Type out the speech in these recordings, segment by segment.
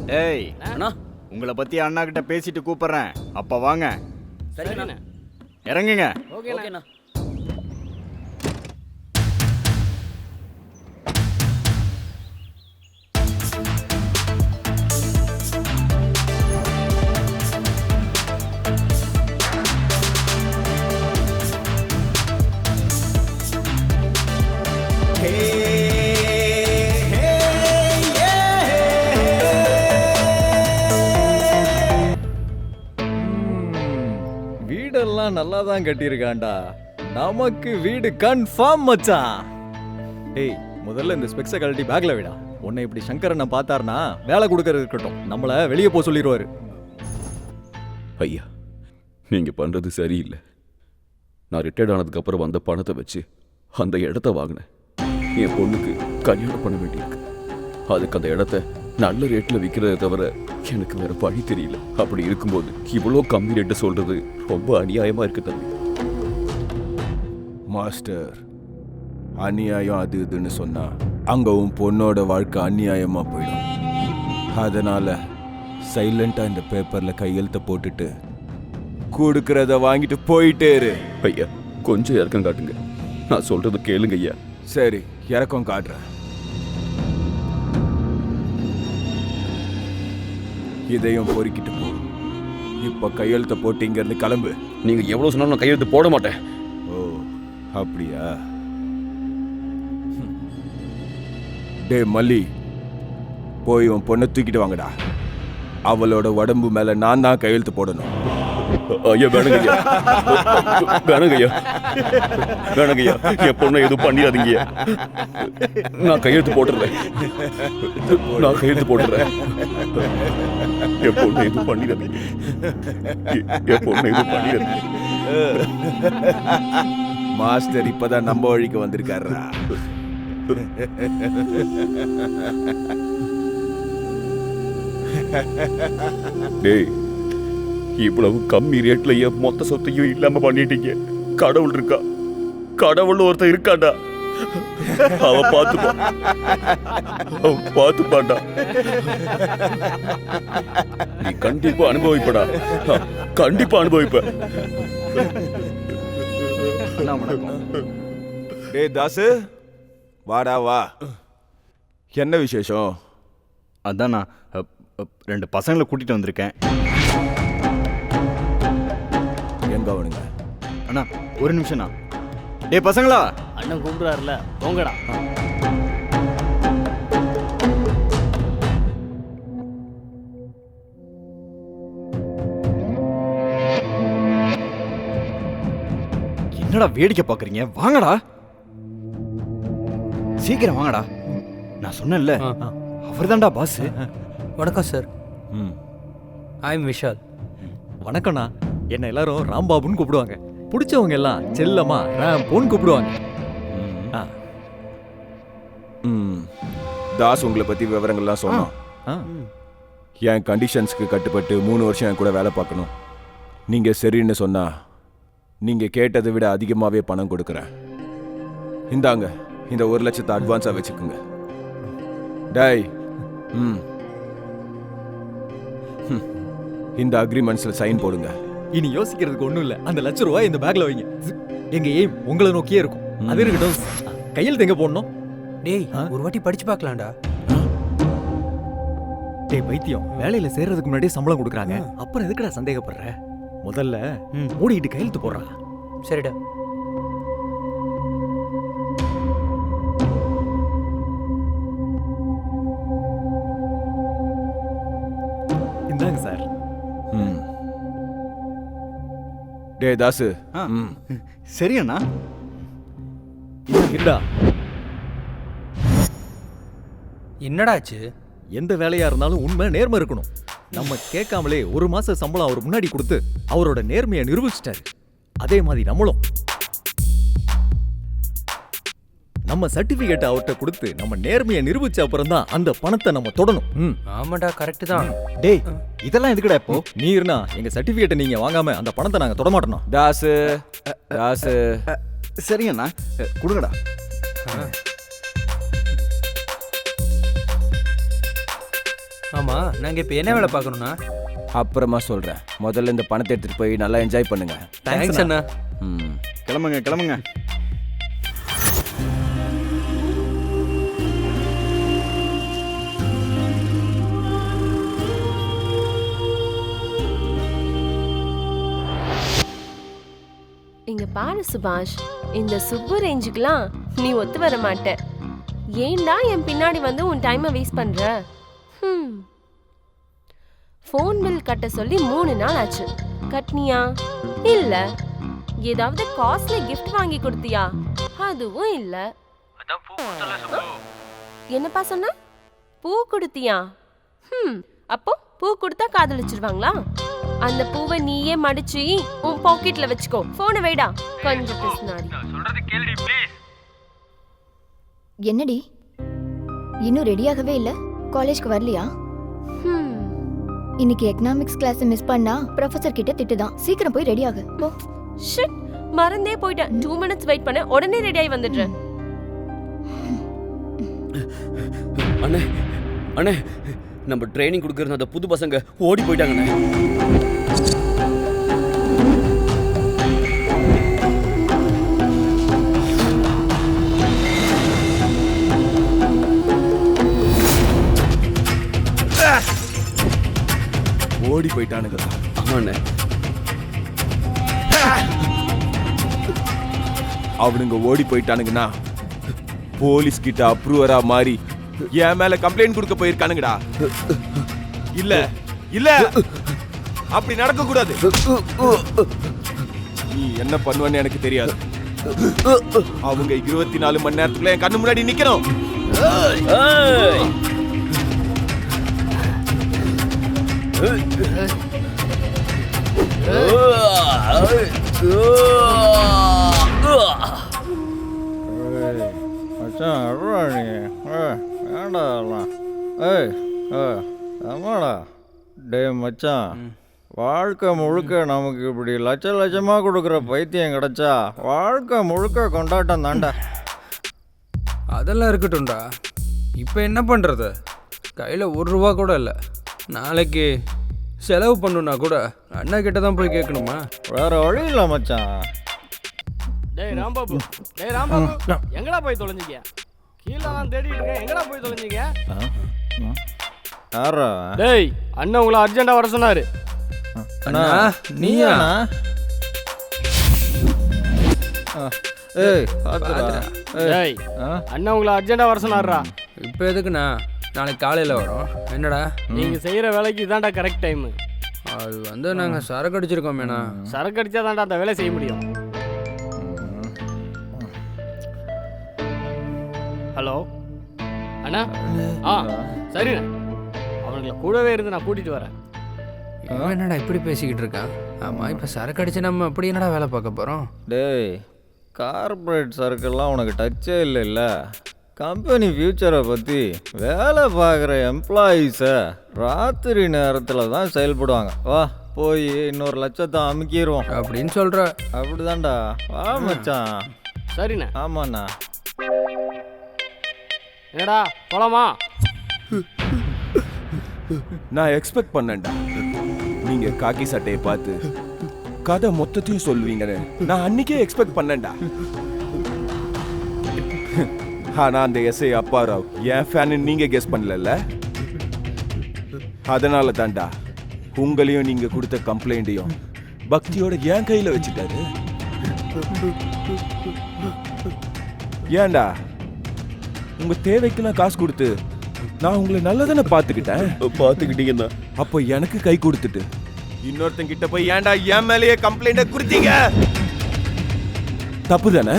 டேய் அண்ணா உங்களை பத்தி அண்ணா கிட்ட பேசிட்டு கூப்பிடுறேன், அப்ப வாங்க. சரிண்ணா. இறங்குங்க. ஓகேண்ணா. வீடெல்லாம் நல்லா தான் கட்டியிருக்காண்டா. நமக்கு வீடு கன்ஃபார்ம் மச்சான். ஏய், முதல்ல இந்த ஸ்பெக்ஸை கழட்டி பேக்ல விடா. உன்னை இப்படி சங்கரனை பார்த்தாருனா வேலை கொடுக்கறது இருக்கட்டும், நம்மள வெளியே போக சொல்லிடுவாரு. ஐயா, நீங்க பண்றது சரியில்லை. நான் ரிட்டையர்ட் ஆனதுக்கு அப்புறம் வந்த பணத்தை வச்சு அந்த இடத்த வாங்கினேன். என் பொண்ணுக்கு கல்யாணம் பண்ண வேண்டியிருக்கு. அதுக்கு அந்த இடத்த நல்ல ரேட்ல விற்கிறத தவிர எனக்கு வேற வழி தெரியல. அப்படி இருக்கும்போது இவ்வளோ கம்மி ரேட்டு சொல்றது ரொம்ப அநியாயமா இருக்கு தம்பி. மாஸ்டர், அநியாயம் அது இதுன்னு சொன்னா அங்க உன் பொண்ணோட வாழ்க்கை அநியாயமா போயிடும். அதனால சைலண்டா இந்த பேப்பர்ல கையெழுத்த போட்டுட்டு கொடுக்கறத வாங்கிட்டு போயிட்டே இரு. ஐயா, கொஞ்சம் இறக்கம் காட்டுங்க. நான் சொல்றது கேளுங்க ஐயா. சரி, இறக்கம் காட்டுறேன். இதையும் பொறுக்கிட்டு போ. இப்ப கையெழுத்த போட்டு இங்க இருந்து கிளம்பு. நீங்க எவ்வளவு சொன்னாலும் நான் கையெழுத்து போட மாட்டேன். ஓ, அப்படியா? டே மல்லி, போய் உன் பொண்ணை தூக்கிட்டு வாங்கடா. அவளோட உடம்பு மேல நான் தான் கையெழுத்து போடணும். ஐயா வேணுங்க ஐயா, வேணுங்க ஐயா, வேணுங்க ஐயா. என் பொண்ணை எதுவும் பண்ணிடாதீங்க. நான் கையெழுத்து போட்டுறேன், நான் கையெழுத்து போட்டுறேன். என் பொண்ணை எதுவும் பண்ணிடாதீங்க, என் பொண்ணை எதுவும் பண்ணிடாதீங்க. மாஸ்டர் இப்பதான் நம்ம வழிக்கு வந்திருக்காரா? டேய், இவ்வளவு கம்மி ரேட்ல என் மொத்த சொத்தையும் இல்லாம பண்ணிட்டீங்க. கடவுள் இருக்கா? கடவுள் ஒருத்தன் இருக்காண்டா. அவ பாத்துப்பாண்டா. நீ கண்டிப்பா அனுபவிப்படா, கண்டிப்பா அனுபவிப்ப. அண்ணா வணக்கம். டே தாசு, வாடா வா. என்ன விசேஷம்? அதான் நான் 2 பசங்களை கூட்டிட்டு வந்திருக்கேன். எங்க அவனுங்க? அண்ணா ஒரு நிமிஷம்ண்ணா. டேய் பசங்களா, அண்ணன் கூப்பிடுறாருல, போங்கடா. என்னடா வேடிக்கை பாக்குறீங்க? வாங்கடா, சீக்கிரம் வாங்கடா. நான் சொன்னேன்ல, அவர்தான்டா பாஸ். வணக்கம் சார், ம், ஐ எம் விஷால். வணக்கம்ண்ணா. என்ன எல்லாரும் ராம்பாபுன்னு கூப்பிடுவாங்க. பிடிச்சவங்க எல்லாம் செல்லமா ராம்போன்னு கூப்பிடுவாங்க. ஆ, ம். தாஸ் உங்களை பத்தி விவரங்கள்லாம் சொன்னான். ஆ. என் கண்டிஷன்ஸ்க்கு கட்டுப்பட்டு 3 வருஷம் என் கூட வேலை பார்க்கணும். நீங்க சரின்னு சொன்னா நீங்க கேட்டதை விட அதிகமாகவே பணம் கொடுக்குறேன். இந்தாங்க, இந்த 1 லட்சத்தை அட்வான்ஸா வச்சுக்கோங்க. டேய், ம், இந்த அக்ரிமெண்ட்ஸ்ல சைன் போடுங்க. இனி யோசிக்கிறதுக்கு ஒண்ணும் இல்ல. அந்த ₹1,00,000 இந்த பேக்ல வைங்க. எங்க எய்ம் உங்களை நோக்கியே இருக்கும். அது இருக்கட்டும், கையெழுத்து எங்க போடணும்? டேய், ஒரு வாட்டி படிச்சு பார்க்கலாம்டா. டேய் பைத்தியம், வேலையில சேர்றதுக்கு முன்னாடியே சம்பளம் கொடுக்குறாங்க, அப்புறம் எதுக்குடா சந்தேகப்படுற? முதல்ல மூடிட்டு கையெழுத்து போடுறா. சரிடா. இந்தாங்க சார். ம். டேய் தாசு, ம், சரி அண்ணா. இருடா. என்னடாச்சு? எந்த வேலையா இருந்தாலும் உண்மை நேர்மை இருக்கணும். நம்ம கேட்காமலே 1 மாச சம்பளம் அவர் முன்னாடி கொடுத்து அவரோட நேர்மையை நிரூபிச்சிட்டாரு. அதே மாதிரி நம்மளும் நம்ம சர்டிபிகேட் அவர்கிட்ட கொடுத்து நம்ம நேர்மையை நிரூபிச்ச அப்புறம் தான் அந்த பணத்தை நம்ம தொடணும். ஆமாடா, கரெக்ட் தான். டேய், இதெல்லாம் எதுக்குடா இப்போ? நீர்னா எங்க சர்டிபிகேட்டை நீங்க வாங்காம அந்த பணத்தை நாங்க தொட மாட்டோம். தாசு, தாசு, சரி அண்ணா, கொடுங்கடா. ஆமா நாங்க இப்போ என்ன வேலை பார்க்கணும்னா? அப்புறமா சொல்றேன். முதல்ல இந்த பணத்தை எடுத்துட்டு போய் நல்லா என்ஜாய் பண்ணுங்க. தேங்க்ஸ் அண்ணா. ம். கிளம்புங்க கிளம்புங்க. இங்க பாரு சுபாஷ், இந்த சுப்பு ரேஞ்சுக்கெல்லாம் நீ ஒத்து வர மாட்ட. ஏன்டா என் பின்னாடி வந்து உன் டைமை வேஸ்ட் பண்ற? ஃபோன் பில் கட்ட சொல்லி 3 நாள் ஆச்சு. கட்னியா? இல்ல. ஏதாவது காஸ்ட்லி கிஃப்ட் வாங்கி கொடுத்தியா? அதுவும் இல்ல. என்னப்பா சொன்ன? பூ கொடுத்தியா? அப்போ பூ கொடுத்தா காதலிச்சிருவாங்களா? அந்த பூவை நீயே மடிச்சு உன் பாக்கெட்ல வச்சுக்கோ. போனை வைடா. கொஞ்சம் பிஸ்னாரி. என்னடி இன்னும் ரெடியாகவே இல்ல? காலேஜ்க்கு வரலையா? இன்னைக்கு எக்கனாமிக்ஸ் கிளாஸ் மிஸ் பண்ணா ப்ரொஃபசர் கிட்ட திட்டுதான். சீக்கிரம் போய் ரெடி ஆகு. போ. ஷிட், மறந்தே போயிட்டேன். 2 minutes வெயிட் பண்ண, உடனே ரெடி ஆகி வந்துடுறேன். அண்ணே அண்ணே, நம்ம ட்ரைனிங் கொடுக்கறது அந்த புது பசங்க ஓடி போயிட்டாங்கண்ணே. ஓடி போயிட்டானுங்களா? ஆமாண்ணே. அவனுங்க ஓடி போயிட்டானுங்கன்னா போலீஸ் கிட்ட அப்ரூவரா மாறி என் மேல கம்ப்ளைண்ட் கொடுக்க போயிருக்கானுங்கடா. இல்ல இல்ல, அப்படி நடக்க கூடாது. நீ என்ன பண்ணுவன்னு எனக்கு தெரியாது. அவங்க 24 மணி நேரத்துக்குள்ள என் கண்ணு முன்னாடி நிக்கணும். மச்சான் அழுறா நீ. வேண்டா அதெல்லாம். ஆமாடா. டே மச்சான், வாழ்க்கை முழுக்க நமக்கு இப்படி லட்ச லட்சமாக கொடுக்குற பைத்தியம் கிடைச்சா வாழ்க்கை முழுக்க கொண்டாட்டம் தாண்டா. அதெல்லாம் இருக்கட்டும்டா. இப்போ என்ன பண்ணுறது? கையில் 1 ரூபா கூட இல்லை. நாளைக்கு செலவு பண்ணுனா கூட அண்ணா கிட்ட தான் போய் கேட்கணுமா? வேற வழி இல்லை மச்சான். டேய் ராம்பாபு, டேய் ராம்பாபு, எங்கடா போய் தொலைஞ்சீங்க? கீழே தான் தேடிட்டு இருக்கேன். எங்கடா போய் தொலைஞ்சீங்க? யாரா? டேய், அண்ணன் உங்களை அர்ஜென்ட்டா வர சொன்னாரு. அண்ணா நீயா? ஏய் பாத்துடா. டேய், அண்ணன் உங்களை அர்ஜென்ட்டா வர சொன்னாருடா. இப்போ எதுக்குண்ணா? நாளைக்கு காலையில் வரோம். என்னடா நீங்க செய்யற வேலைக்கு இதான்டா கரெக்ட் டைம். அது வந்து நாங்கள் சரக்கு அடிச்சிருக்கோமேண்ணா. சரக்கு அடிச்சா தான்டா அந்த வேலை செய்ய முடியும். ஹலோ அண்ணா. சரிண்ணா, அவனுங்களை கூடவே இருந்து நான் கூட்டிட்டு வரேன். இவன் என்னடா இப்படி பேசிக்கிட்டு இருக்கான்? ஆமாம், இப்போ சரக்கு அடிச்சு நம்ம அப்படி என்னடா வேலை பார்க்க போகிறோம்? டேய், கார்பரேட் சர்க்கிள்லாம் உனக்கு டச்சே இல்லைல்ல. கம்பெனி ஃபியூச்சரை பற்றி வேலை பார்க்குற எம்ப்ளாயீஸை ராத்திரி நேரத்தில் தான் செயல்படுவாங்க. வா போய் இன்னொரு லட்சத்தை அமுக்கிடுவோம் அப்படின்னு சொல்கிற. அப்படிதான்டா. வா மச்சான். சரிண்ணா. ஆமாண்ணா. என்னடா போலாமா? நான் எக்ஸ்பெக்ட் பண்ணேன்டா நீங்க காக்கி சட்டையை பார்த்து கதை மொத்தத்தையும் சொல்லுவீங்கன்னு. நான் அன்னைக்கே எக்ஸ்பெக்ட் பண்ணேன்டா. ஆனா அந்த எஸ்ஐ அப்பாராவ் என் ஃபேனு நீங்க கெஸ் பண்ணல. அதனால தான்டா உங்களையும் நீங்க கொடுத்த கம்ப்ளைண்ட்டையும் பக்தியோட என் கையில வச்சுட்டாரு. ஏன்டா உங்க தேவைக்கெல்லாம் காசு கொடுத்து நான் உங்களை நல்லதானே பார்த்துக்கிட்டீங்கன்னா அப்போ எனக்கு கை கொடுத்துட்டு இன்னொருத்தன் கிட்ட போய் ஏன்டா என் மேலேயே கம்ப்ளைண்ட கொடுத்தீங்க? தப்பு தானே?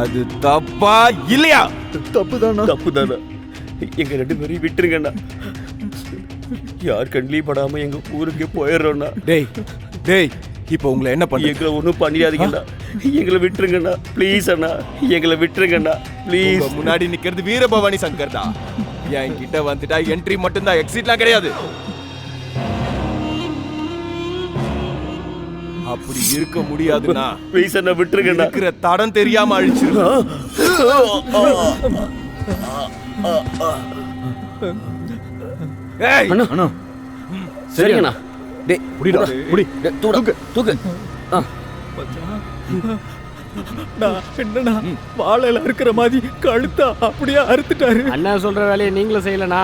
அது தப்பா இல்லையா? தப்புதானா? எங்க 2 பேரையும் விட்டுருங்கண்ணா. யார் கண்ணிலையும் படாம எங்க ஊருக்கு போயிடுறோம்னா. டேய் இப்போ உங்களை என்ன பண்ண? எங்களை ஒன்றும் பண்ணிடாதீங்கண்ணா. எங்களை விட்டுருங்கண்ணா ப்ளீஸ் அண்ணா. எங்களை விட்டுருங்கண்ணா ப்ளீஸ். முன்னாடி நிக்கிறது வீரபவானி சங்கர் தான். என் கிட்ட வந்துட்டா என்ட்ரி மட்டும்தான், எக்ஸிட்லாம் கிடையாது. அப்படி இருக்க முடியாதுன்னா ப்ளீஸ் அண்ணா விட்டுருங்கண்ணா. இருக்கிற தடம் தெரியாம அழிச்சிருக்கோம். ஏய் அண்ணா சரிங்கண்ணா டேய் புடிடா புடி தூக்கு தூக்கு ஆ நான் என்னண்ணா வாழையில இருக்கிற மாதிரி கழுத்தா அப்படியே அறுத்துட்டாரு. அண்ணா சொல்ற வேலையை நீங்களும் செய்யலண்ணா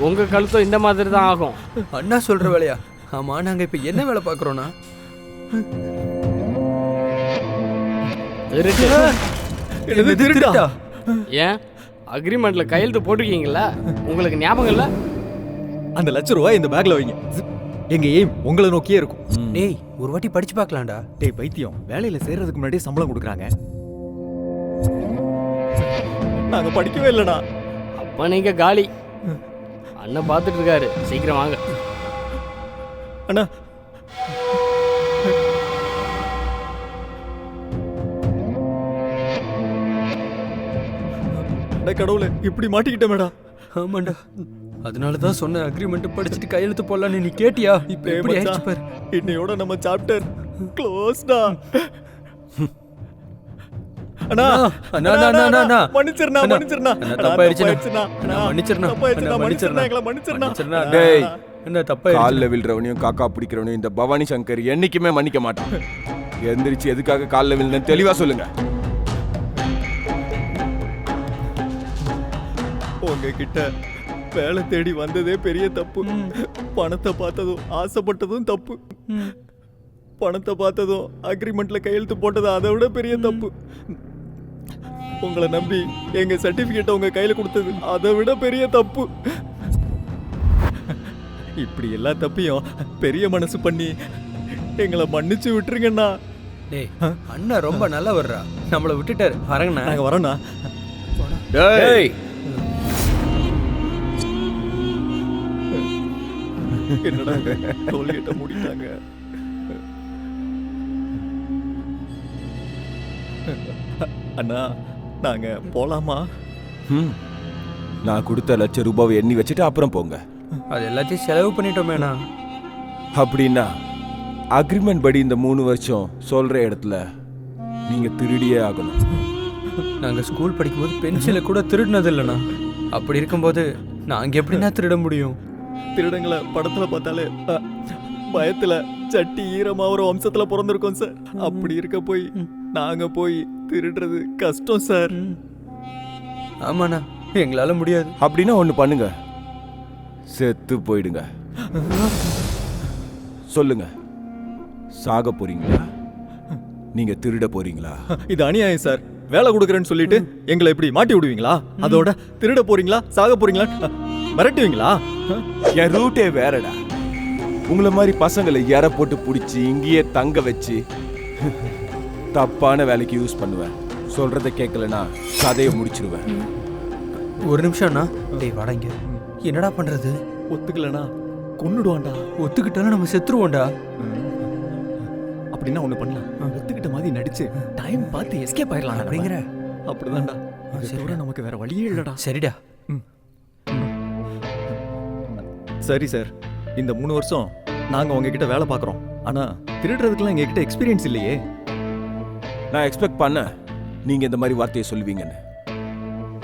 உங்க கழுத்தம் இந்த மாதிரி தான் ஆகும். அண்ணா சொல்ற வேலையா? ஆமா, நாங்க இப்ப என்ன வேலை பாக்குறோம்னா என்னது திருட்டா? ஏன் அக்ரிமெண்ட்ல கையெழுத்து போட்டிருக்கீங்களா? உங்களுக்கு ஞாபகம் இல்ல? அந்த ₹1,00,000 இந்த பேக்ல வைங்க. எங்க எய்ம் உங்களை நோக்கியே இருக்கும். டேய் ஒரு வாட்டி படிச்சு பார்க்கலாம்டா. டேய் பைத்தியம், வேலையில சேர்றதுக்கு முன்னாடியே சம்பளம் கொடுக்குறாங்க. நாங்க படிக்கவே இல்லடா. அப்ப நீங்க காலி. அண்ணன் பார்த்துட்டு இருக்காரு, சீக்கிரம் வாங்க. அண்ணா கடவுளே, இப்படி மாட்டிக்கிட்டேமேடா. ஆமாண்டா, அதனால தான் சொன்ன அக்ரிமெண்ட் படிச்சுட்டு கையெழுத்து போடலான்னு. நீ கேட்டியா? இப்ப எப்படி ஆயிடுச்சு பாரு. இன்னையோட நம்ம சாப்டர் க்ளோஸ்டா. அண்ணா அண்ணா அண்ணா அண்ணா அண்ணா மன்னிச்சிருண்ணா, மன்னிச்சிருண்ணா. தப்பாயிடுச்சுண்ணா. மன்னிச்சிருண்ணா. மன்னிச்சிருண்ணா. டேய் என்ன தப்பாயிடுச்சு? காலில் விழுறவனையும் காக்கா பிடிக்கிறவனையும் இந்த பவானி சங்கர் என்னைக்குமே மன்னிக்க மாட்டான். எந்திரிச்சு எதுக்காக காலில் விழுந்தேன்னு தெளிவா சொல்லுங்க. உங்ககிட்ட வேலை தேடி வந்ததே பெரிய தப்பு. பணத்தை பார்த்ததும் ஆசைப்பட்டதும் தப்பு. பணத்தை பார்த்ததும் அக்ரிமெண்ட்ல கையெழுத்து போட்டது அதை விட பெரிய தப்பு. உங்களை நம்பி எங்க சர்டிபிகேட்டை உங்க கையில கொடுத்தது அதை விட பெரிய தப்பு. இப்படி எல்லா தப்பையும் பெரிய மனசு பண்ணி எங்களை மன்னிச்சு விட்டுருங்கண்ணா. டேய் அண்ணா ரொம்ப நல்லா வர்றா. நம்மளை விட்டுட்டாரு. வரங்கண்ணா. நாங்க வரோண்ணா. டேய் என்னடா டோல்கேட்ட மூடிட்டாங்க. அண்ணா நாங்க போலாமா? நான் கொடுத்த ₹1,00,000 எண்ணி வச்சுட்டு அப்புறம் போங்க. அது எல்லாத்தையும் செலவு பண்ணிட்டோமேண்ணா. அப்படின்னா அக்ரிமெண்ட் படி இந்த 3 வருஷம் சொல்ற இடத்துல நீங்க திருடியே ஆகணும். நாங்க ஸ்கூல் படிக்கும்போது பென்சிலை கூட திருடினது இல்லைண்ணா. அப்படி இருக்கும்போது நாங்க எப்படின்னா திருட முடியும்? திருடங்களை படத்துல பார்த்தாலே பயத்துல சட்டி ஈரமா ஒரு வம்சத்துல பிறந்திருக்கோம் சார். அப்படி இருக்க போய் நாங்க போய் திருடுறது கஷ்டம் சார். ஆமாண்ணா, எங்களால முடியாது. அப்படின்னா ஒண்ணு பண்ணுங்க, செத்து போயிடுங்க. சொல்லுங்க, சாக போறீங்களா நீங்க திருட போறீங்களா? இது அநியாயம் சார். வேலை கொடுக்குறேன்னு சொல்லிட்டு எங்களை இப்படி மாட்டி விடுவீங்களா? அதோட திருட போறீங்களா சாக போறீங்களா மிரட்டுவீங்களா? என் ரூட்டே வேறடா. உங்களை மாதிரி பசங்களை எற போட்டு பிடிச்சி இங்கேயே தங்க வச்சு தப்பான வேலைக்கு யூஸ் பண்ணுவேன். சொல்றத கேட்கலனா கதையை முடிச்சிருவேன். ஒரு நிமிஷம்ண்ணா. டேய் வாடங்க. என்னடா பண்றது? ஒத்துக்கலனா கொன்னுடுவான்டா. ஒத்துக்கிட்டாலும் நம்ம செத்துருவோம்டா. அப்படின்னா ஒண்ணு பண்ணலாம். ஒத்துக்கிட்ட மாதிரி நடிச்சு டைம் பார்த்து எஸ்கேப் ஆயிடலாம் அப்படிங்கிற. அப்படிதான்டா. இதோட நமக்கு வேற வழியே இல்லடா. சரிடா. சரி சார், இந்த 3 வருஷம் நாங்க உங்ககிட்ட வேலை பார்க்குறோம். ஆனா திருடுறதுக்குலாம் எங்ககிட்ட எக்ஸ்பீரியன்ஸ் இல்லையே. நான் எக்ஸ்பெக்ட் பண்ண நீங்க இந்த மாதிரி வார்த்தையை சொல்லுவீங்கன்னு.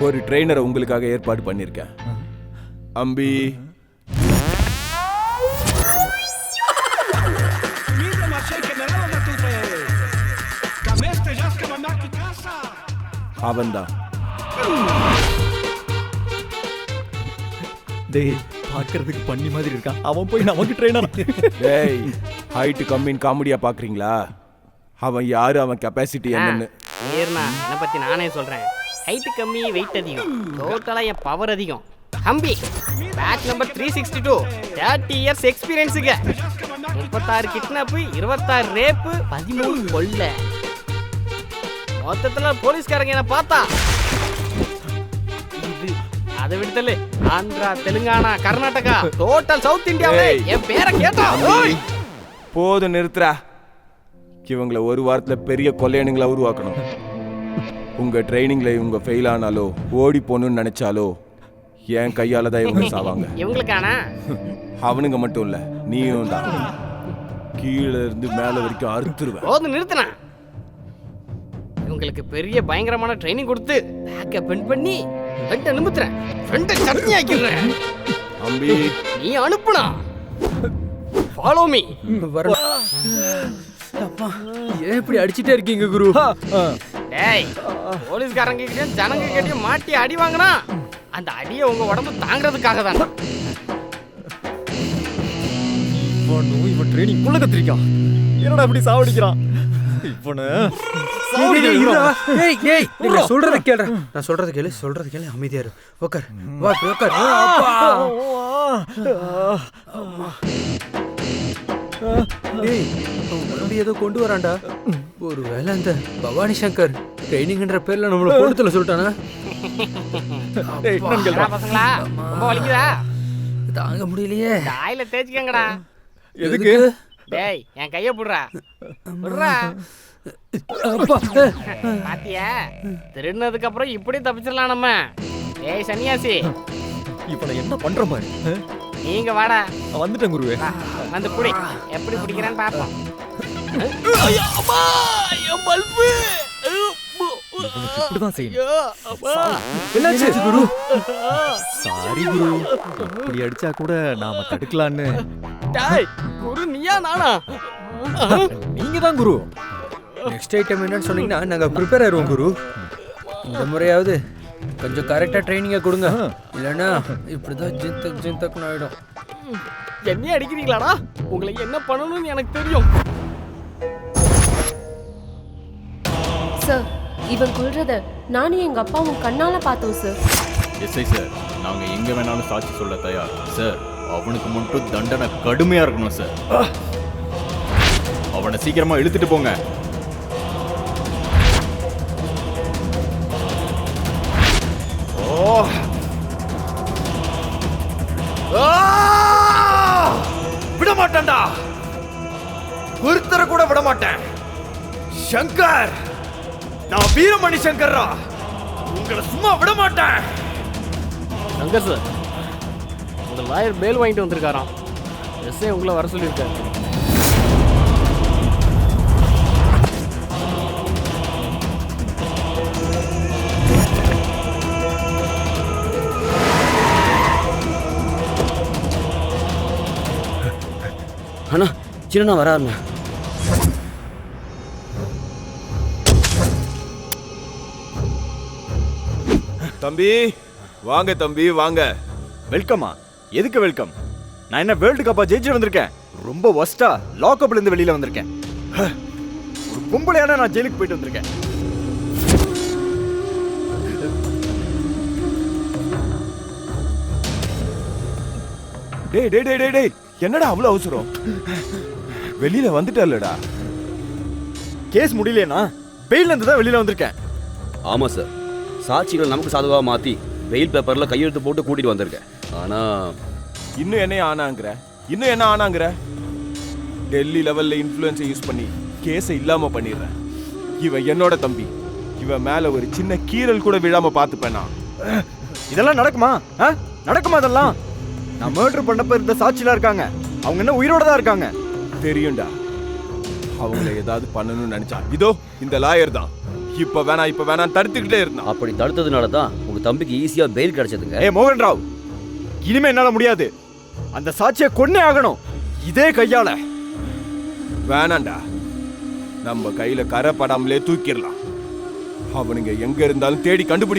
ஒரு ட்ரெயினரை உங்களுக்காக ஏற்பாடு பண்ணியிருக்கேன். அம்பி, அவன்தான். டேய் பார்க்கிறதுக்கு பண்ணி மாதிரி இருக்கான். அவன் போய் நமக்கு ட்ரெயினர். டேய் ஹைட் கம்மின்னு காமெடியா பாக்குறீங்களா? அவன் யாரு, அவன் கெப்பாசிட்டி என்னன்னு. ஏர்னா என்ன பத்தி நானே சொல்றேன். ஹைட் கம்மி, வெயிட் அதிகம், டோட்டலா என் பவர் அதிகம். ஹம்பி பேட்ச் நம்பர் 362, 30 இயர்ஸ் எக்ஸ்பீரியன்ஸுங்க. 36 கிட்னாப்பு, 26 ரேப்பு, 13 கொல்லை. மொத்தத்துல போலீஸ்காரங்க என்ன பார்த்தா இது அதை விடுதல ஆந்திரா, தெலுங்கானா, கர்நாடகா, டோட்டல் சவுத் இந்தியாவே என் பேரை கேட்டா போதும், நிறுத்துறா. இவங்களை ஒரு வாரத்துல பெரிய கொள்ளையனுங்களை உருவாக்கணும். உங்க ட்ரைனிங்ல இவங்க ஃபெயில் ஆனாலோ ஓடி போகணும்னு நினைச்சாலோ என் கையால தான் இவங்க சாவாங்க. இவங்களுக்கானா? அவனுங்க மட்டும் இல்ல, நீயும் தான். கீழே இருந்து மேல வரைக்கும் அறுத்துருவேன். போதும், நிறுத்தினா. இவங்களுக்கு பெரிய பயங்கரமான ட்ரைனிங் கொடுத்து பேக்கை பெண்ட் பண்ணி ஃப்ரெண்டை நிமித்துறேன், ஃப்ரெண்டை சட்னி ஆக்கிடுறேன். தம்பி நீ அனுப்புனா ஃபாலோ மீ. வர அப்பா ஏன் இப்படி அடிச்சிட்டே இருக்கீங்க குரு? டேய், போலீஸ்காரங்க கிட்டயும் ஜனங்க கிட்டயும் மாட்டி அடி வாங்கினா அந்த அடியை உங்க உடம்பு தாங்கிறதுக்காக தான். இவன் ட்ரைனிங் குள்ள கத்திரிக்கான். என்னடா இப்படி சாவடிக்கிறான் இவனு? ஏய் ஏய் நான் சொல்றத கேளு. நான் சொல்றத கேளு அமைதியா இரு. உட்கார் வா உட்கார். டேய் அவன் ஏதோ கொண்டு வரான்டா. ஒருவேளை அந்த பவானி சங்கர் ட்ரைனிங்ன்ற பேர்ல நம்மள போடுதல சொல்லிட்டானா? என்னடா பசங்களா, ரொம்ப வலிக்குதா? தாங்க முடியலையே. தாயில தேய்ச்சிக்கங்கடா. எதுக்கு? டேய் என் கைய புடுறா. புடுறா. அப்பா பாத்தியா, திருடினதுக்கு அப்புறம் இப்படி தப்பிச்சிடலாம் நம்ம. ஏய் சன்னியாசி, இவனை என்ன பண்ற மாதிரி? நீங்க வாடா. வந்துட்டேன் குருவே. வந்து புடி, எப்படி பிடிக்கிறேன்னு பாப்போம். இப்படிதான் செய்யணும். என்னாச்சு குரு? சாரி குரு, இப்படி அடிச்சா கூட நாம தடுக்கலான்னு. டேய் குரு, நீயா நானா? நீங்க தான் குரு. நெக்ஸ்ட் ஐட்டம் என்னன்னு சொன்னீங்கன்னா நாங்க ப்ரிப்பேர் ஆயிருவோம் குரு. இந்த முறையாவது கொஞ்சம் கரெக்டா ட்ரைனிங்கை கொடுங்க, இல்லைன்னா இப்படிதான் ஜிந்தக்னு ஆயிடும். என்ன அடிக்கிறீங்களாடா? உங்களை என்ன பண்ணணும்னு எனக்கு தெரியும். சார், இவன் கொல்றத நானும் எங்க அப்பாவும் கண்ணால பார்த்தோம் சார். எஸ்ஐ சார், நாங்க எங்க வேணாலும் சாட்சி சொல்ல தயார் சார். அவனுக்கு மட்டும் தண்டனை கடுமையா இருக்கணும் சார். அவனை சீக்கிரமா இழுத்துட்டு போங்க. விட மாட்டேன்டா, ஒருத்தரை கூட விட மாட்டேன். சங்கர், நான் வீரமணி சங்கர்ரா, உங்களை சும்மா விட மாட்டேன். சங்கர் சார், உங்க லாயர் பேல் வாங்கிட்டு வந்திருக்காராம். எஸ்ஐ உங்களை வர சொல்லியிருக்காரு. அண்ணா சின்ன வராருண்ணா. தம்பி வாங்க, தம்பி வாங்க. வெல்கமா? எதுக்கு வெல்கம்? நான் என்ன வேர்ல்டு கப்பா ஜெயிச்சு வந்திருக்கேன்? ரொம்ப ஒஸ்டா லாக்அப்ல இருந்து வெளியில வந்திருக்கேன். ஒரு பொம்பளையான நான் ஜெயிலுக்கு போயிட்டு வந்திருக்கேன். டேய் டேய் டேய் டேய், என்னடா அவ்வளவு அவசரம்? வெளியில வந்துட்டல்லடா. கேஸ் முடியலையா? பெயில இருந்து தான் வெளியில வந்திருக்கேன். ஆமா சார், சாட்சிகள் நமக்கு சாதகமாக மாற்றி பெயில் பேப்பரில் கையெழுத்து போட்டு கூட்டிகிட்டு வந்திருக்கேன். ஆனால் இன்னும் என்ன ஆனாங்கிற? டெல்லி லெவல்ல இன்ஃப்ளூயன்ஸை யூஸ் பண்ணி கேஸை இல்லாம பண்ணிடுறேன். இவன் என்னோட தம்பி. இவன் மேல ஒரு சின்ன கீறல் கூட விழாம பார்த்துப்பேனா? இதெல்லாம் நடக்குமா? நடக்குமா இதெல்லாம்? நான் மர்டர் பண்ணப்ப இருந்த சாட்சிலாம் இருக்காங்க. அவங்க என்ன உயிரோட தான் இருக்காங்க. தெரியும்டா, அவங்கள ஏதாவது பண்ணணும்னு நினைச்சா இதோ இந்த லாயர் தான் இப்ப வேணாம் தடுத்துக்கிட்டே இருந்தான். அப்படி தடுத்ததுனால தான் உங்க தம்பிக்கு ஈஸியா பெயில் கிடைச்சதுங்க. மோகன் ராவ், இனிமே என்னால முடியாது. அந்த சாட்சியை கொன்னே ஆகணும், இதே கையால. வேணாண்டா, நம்ம கையில கரை படாமலே தூக்கிடலாம். அவனுங்க எங்க இருந்தாலும் தேடி கண்டுபிடி.